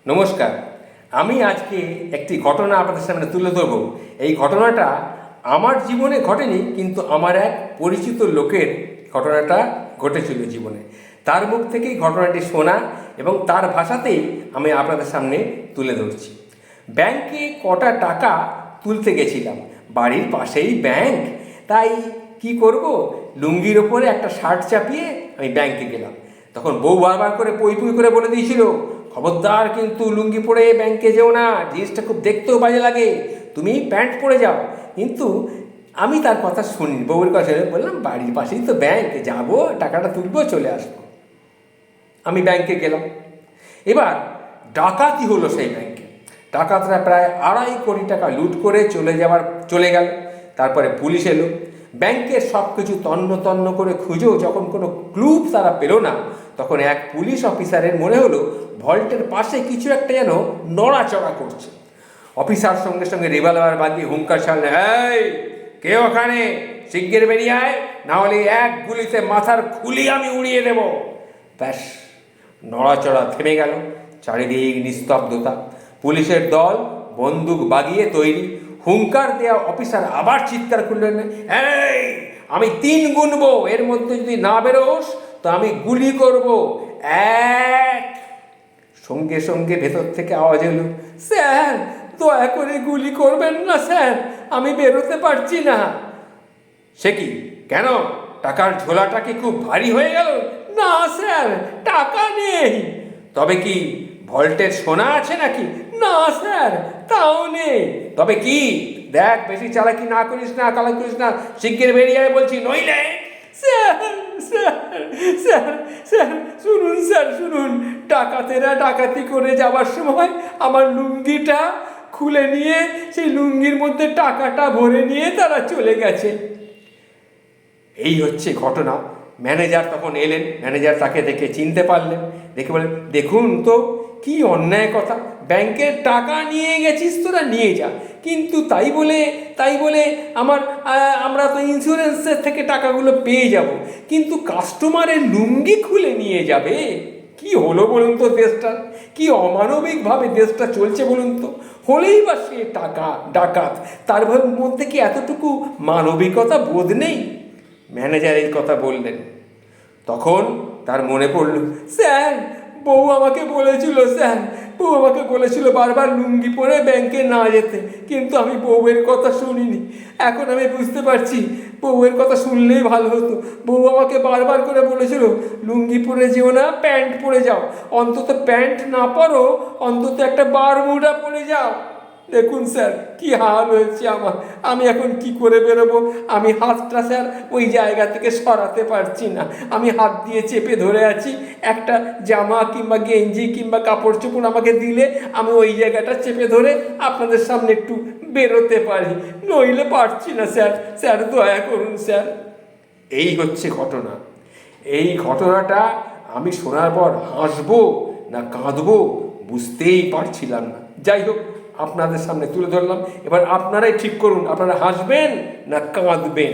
নমস্কার। আমি আজকে একটি ঘটনা আপনাদের সামনে তুলে ধরব। এই ঘটনাটা আমার জীবনে ঘটেনি, কিন্তু আমার এক পরিচিত লোকের ঘটনাটা ঘটেছিল জীবনে। তার মুখ থেকেই ঘটনাটি শোনা এবং তার ভাষাতেই আমি আপনাদের সামনে তুলে ধরছি। ব্যাংকে কটা টাকা তুলতে গেছিলাম, বাড়ির পাশেই ব্যাংক, তাই কি করব, লুঙ্গির ওপরে একটা শার্ট চাপিয়ে আমি ব্যাংকে গেলাম। তখন বউ বারবার করে পই পই করে বলে দিয়েছিল, খবরদার কিন্তু লুঙ্গি পরে ব্যাংকে যেও না, জিনিসটা খুব দেখতেও বাজে লাগে, তুমি প্যান্ট পরে যাও। কিন্তু আমি তার কথা শুনি, বউয়ের কথা বললাম বাড়ির পাশেই তো ব্যাংক, যাবো টাকাটা তুলবো চলে আসবো। আমি ব্যাংকে গেলাম। এবার ডাকাতি হলো সেই ব্যাংকে। ডাকাতরা প্রায় 2.5 কোটি টাকা লুট করে চলে গেল। তারপরে পুলিশ এলো। ব্যাংকের সব কিছু তন্ন তন্ন করে খুঁজেও যখন কোনো ক্লু তারা পেল না, তখন এক পুলিশ অফিসারের মনে হলো ভল্টের পাশে কিছু একটা যেন নড়াচড়া করছে। অফিসার সঙ্গে সঙ্গে রিভলভার বাজিয়ে হুঙ্কার ছাড়লেন, এই কে ওখানে, শিগগির বেরিয়ে আয়, নাহলে এক গুলিতে মাথার খুলি আমি উড়িয়ে দেব। ব্যাস, নড়াচড়া থেমে গেল, চারিদিক নিস্তব্ধতা। পুলিশের দল বন্দুক বাগিয়ে তৈরি। হুঙ্কার দেওয়া অফিসার আবার চিৎকার করলেন, এই আমি 3 গুনবো, এর মধ্যে যদি না বেরোস তো আমি গুলি করব। 1। সঙ্গে সঙ্গে ভেতর থেকে আওয়াজ এলো, স্যার দয়া করে গুলি করবেন না স্যার, আমি বেরোতে পারছি না। সে কি, কেন, টাকার ঝোলাটা কি খুব ভারী হয়ে গেল? না স্যার, টাকা নেই। তবে কি ভল্টের সোনা আছে নাকি? না স্যার, তাও নেই। তবে কি, দেখ বেশি চালাকি না করিস না, শিগগির বেরিয়ে আয় বলছি, নইলে। স্যার স্যার স্যার স্যার শুনুন, স্যার শুনুন, ডাকাতেরা ডাকাতি করে যাওয়ার সময় আমার লুঙ্গিটা খুলে নিয়ে সেই লুঙ্গির মধ্যে টাকাটা ভরে নিয়ে তারা চলে গেছে। এই হচ্ছে ঘটনা। ম্যানেজার তখন এলেন। ম্যানেজার তাকে দেখে চিনতে পারলেন, দেখে বলেন, দেখুন তো কি অন্যায় কথা, ব্যাংকের টাকা নিয়ে গেছিস তোরা, নিয়ে যা, কিন্তু তাই বলে আমরা তো ইন্স্যুরেন্সের থেকে টাকাগুলো পেয়ে যাব, কিন্তু কাস্টমারের লুঙ্গি খুলে নিয়ে যাবে? কি হলো বলুন তো দেশটা, কি অমানবিকভাবে দেশটা চলছে বলুন তো। হলেই বা সে ডাকাত, তার মধ্যে কি এতটুকু মানবিকতা বোধ নেই? ম্যানেজার এই কথা বললেন। তখন তার মনে পড়ল, স্যার বউ আমাকে বলেছিল বারবার লুঙ্গি পরে ব্যাংকে না যেতে, কিন্তু আমি বউয়ের কথা শুনিনি। এখন আমি বুঝতে পারছি বউয়ের কথা শুনলেই ভালো হতো। বউ আমাকে বারবার করে বলেছিল, লুঙ্গি পরে যেও না, প্যান্ট পরে যাও, অন্তত প্যান্ট না পরো অন্তত একটা বারমুডা পরে যাও। দেখুন স্যার কি হাল হয়েছে আমার, আমি এখন কি করে বেরোবো? আমি হাতটা স্যার ওই জায়গা থেকে সরাতে পারছি না, আমি হাত দিয়ে চেপে ধরে আছি। একটা জামা কিংবা গেঞ্জি কিংবা কাপড় চোপড় আমাকে দিলে আমি ওই জায়গাটা চেপে ধরে আপনাদের সামনে একটু বেরোতে পারি, নইলে পারছি না স্যার, স্যার দয়া করুন স্যার। এই হচ্ছে ঘটনা। এই ঘটনাটা আমি শোনার পর হাসবো না কাঁদবো বুঝতেই পারছিলাম না। যাই হোক, আপনাদের সামনে তুলে ধরলাম। এবার আপনারাই ঠিক করুন, আপনারা হাসবেন না কাঁদবেন।